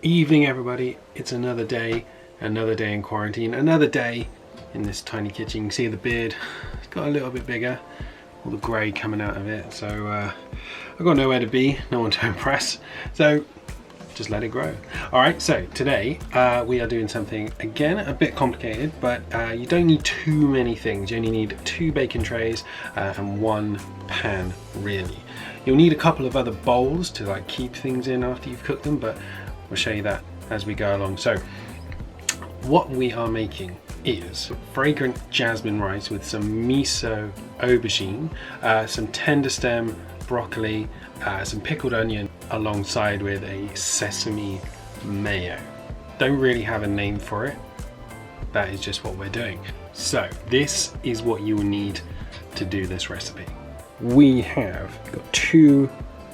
Evening everybody, it's another day in quarantine, another day in this tiny kitchen. You can see the beard, it's got a little bit bigger, all the grey coming out of it, so I've got nowhere to be, no one to impress, so just let it grow. Alright, so today we are doing something, again, a bit complicated, but you don't need too many things. You only need 2 baking trays and 1 pan, really. You'll need a couple of other bowls to like keep things in after you've cooked them, but we'll show you that as we go along. So what we are making is fragrant jasmine rice with some miso aubergine, some tenderstem broccoli, some pickled onion, alongside with a sesame mayo. Don't really have a name for it, that is just what we're doing. So this is what you will need to do this recipe. We have got 2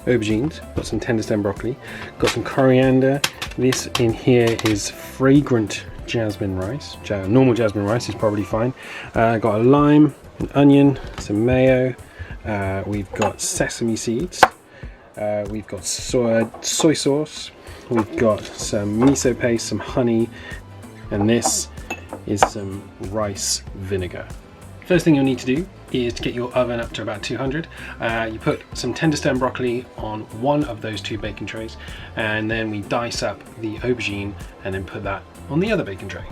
aubergines, got some tenderstem broccoli, got some coriander. This in here is fragrant jasmine rice. Normal jasmine rice is probably fine. Got a lime, an onion, some mayo. We've got sesame seeds. We've got soy sauce. We've got some miso paste, some honey, and this is some rice vinegar. First thing you'll need to do is to get your oven up to about 200. You put some tenderstem broccoli on one of those 2 baking trays, and then we dice up the aubergine and then put that on the other baking tray.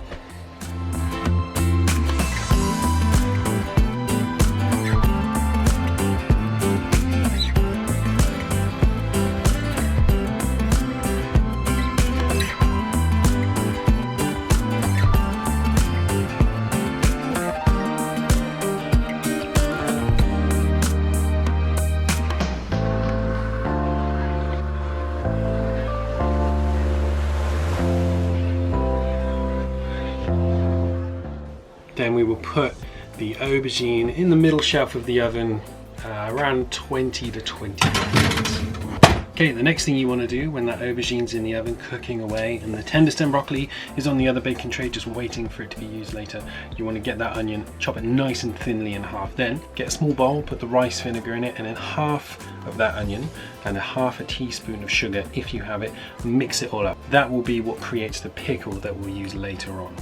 Then we will put the aubergine in the middle shelf of the oven, around 20 to 25 minutes. Okay, the next thing you want to do when that aubergine's in the oven cooking away and the tenderstem broccoli is on the other baking tray just waiting for it to be used later, you want to get that onion, chop it nice and thinly in half. Then get a small bowl, put the rice vinegar in it, and then half of that onion and half a teaspoon of sugar if you have it, mix it all up. That will be what creates the pickle that we'll use later on.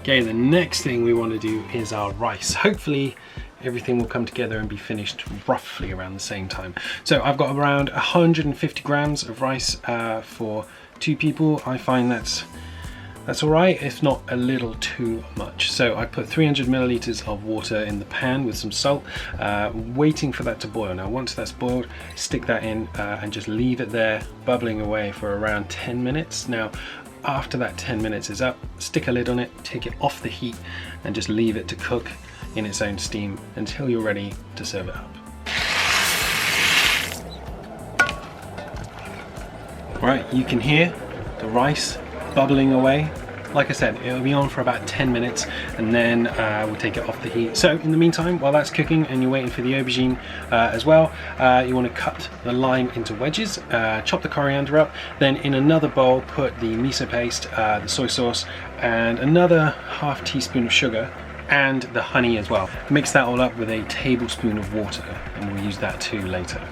Okay, the next thing we want to do is our rice. Hopefully everything will come together and be finished roughly around the same time. So I've got around 150 grams of rice for 2 people. I find that's all right, if not a little too much. So I put 300 milliliters of water in the pan with some salt, waiting for that to boil. Now once that's boiled, stick that in and just leave it there bubbling away for around 10 minutes. Now after that 10 minutes is up, stick a lid on it, take it off the heat and just leave it to cook in its own steam until you're ready to serve it up. Right, you can hear the rice bubbling away. Like I said, it'll be on for about 10 minutes and then we'll take it off the heat. So in the meantime, while that's cooking and you're waiting for the aubergine as well, you want to cut the lime into wedges, chop the coriander up, then in another bowl put the miso paste, the soy sauce, and another half teaspoon of sugar and the honey as well. Mix that all up with a tablespoon of water and we'll use that too later.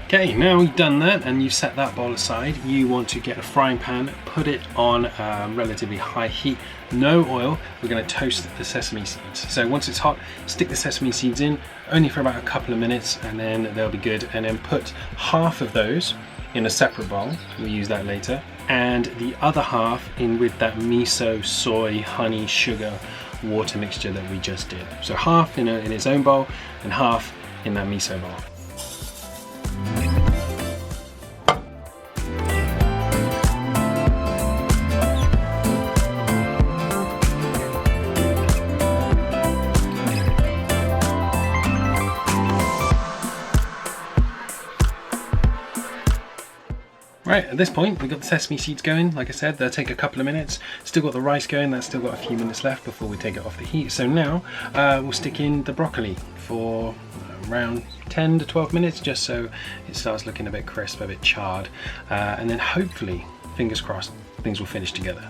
Okay, now we've done that and you've set that bowl aside, you want to get a frying pan, put it on relatively high heat, no oil. We're going to toast the sesame seeds. So once it's hot, stick the sesame seeds in, only for about a couple of minutes, and then they'll be good. And then put half of those in a separate bowl, we'll use that later, and the other half in with that miso, soy, honey, sugar, water mixture that we just did. So half in its own bowl and half in that miso bowl. Right, at this point we've got the sesame seeds going. Like I said, they'll take a couple of minutes. Still got the rice going, that's still got a few minutes left before we take it off the heat. So now we'll stick in the broccoli for around 10 to 12 minutes, just so it starts looking a bit crisp, a bit charred. And then hopefully, fingers crossed, things will finish together.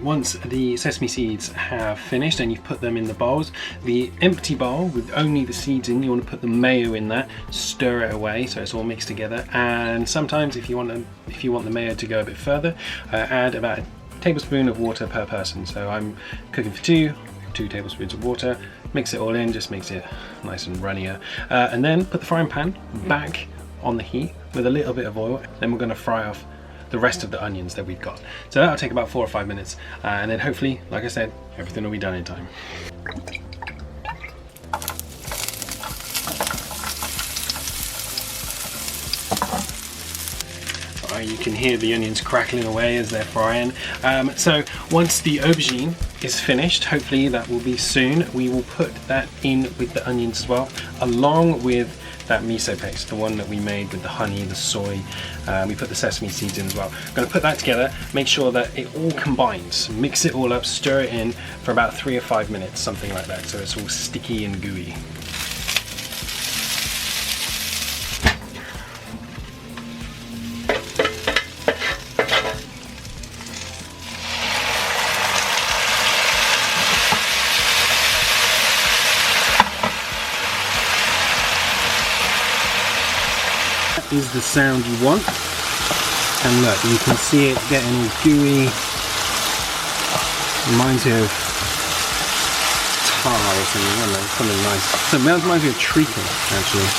Once the sesame seeds have finished and you've put them in the bowls, the empty bowl with only the seeds in, you want to put the mayo in that, stir it away so it's all mixed together. And sometimes if you want the mayo to go a bit further, add about a tablespoon of water per person. So I'm cooking for 2 tablespoons of water, mix it all in, just makes it nice and runnier. And then put the frying pan back on the heat with a little bit of oil. Then we're going to fry off the rest of the onions that we've got. So that'll take about 4 or 5 minutes, and then hopefully, like I said, everything will be done in time. You can hear the onions crackling away as they're frying. So once the aubergine is finished, hopefully that will be soon, we will put that in with the onions as well, along with that miso paste, the one that we made with the honey, the soy. We put the sesame seeds in as well. I'm going to put that together, make sure that it all combines, mix it all up, stir it in for about 3 or 5 minutes, something like that, so it's all sticky and gooey. Is the sound you want, and look, you can see it getting all gooey. Reminds you of tar or something, I don't know, something nice. So it reminds me of treacle, actually.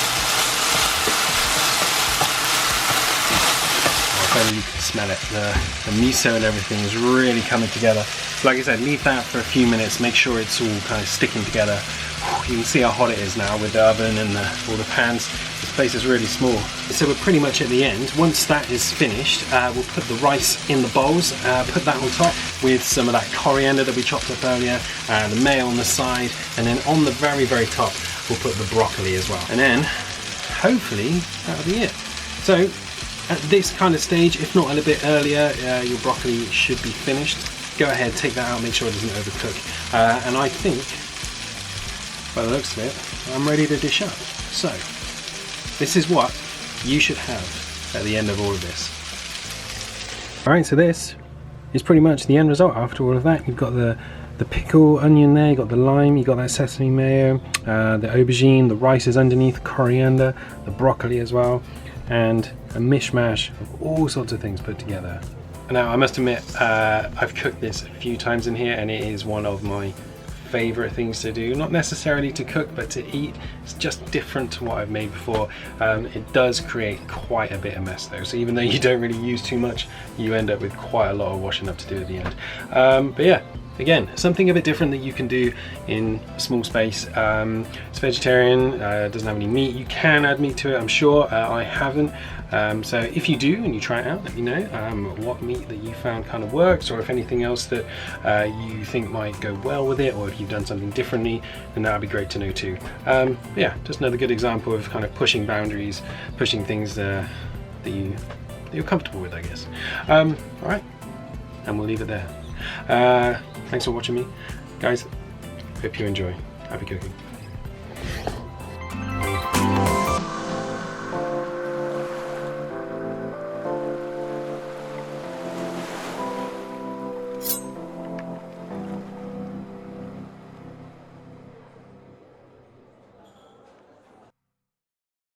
Oh, I bet you can smell it. The miso and everything is really coming together. Like I said, leave that for a few minutes, make sure it's all kind of sticking together. You can see how hot it is now with the oven and all the pans. This place is really small. So we're pretty much at the end. Once that is finished, we'll put the rice in the bowls, put that on top with some of that coriander that we chopped up earlier, the mayo on the side, and then on the very, very top, we'll put the broccoli as well. And then, hopefully, that'll be it. So, at this kind of stage, if not a little bit earlier, your broccoli should be finished. Go ahead, take that out, make sure it doesn't overcook. And I think, by the looks of it, I'm ready to dish up. So, this is what you should have at the end of all of this. Alright, so this is pretty much the end result after all of that. You've got the pickle onion there, you've got the lime, you've got that sesame mayo, the aubergine, the rice is underneath, coriander, the broccoli as well, and a mishmash of all sorts of things put together. Now, I must admit, I've cooked this a few times in here, and it is one of my favorite things to do, not necessarily to cook but to eat. It's just different to what I've made before. It does create quite a bit of mess though, so even though you don't really use too much, you end up with quite a lot of washing up to do at the end. But yeah, again, something a bit different that you can do in a small space. It's vegetarian, doesn't have any meat. You can add meat to it, I'm sure. I haven't. So if you do and you try it out, let me know what meat that you found kind of works, or if anything else that you think might go well with it, or if you've done something differently, then that would be great to know too. Yeah, just another good example of kind of pushing boundaries, pushing things that you're comfortable with, I guess. All right, and we'll leave it there. Thanks for watching me, guys. Hope you enjoy. Happy cooking.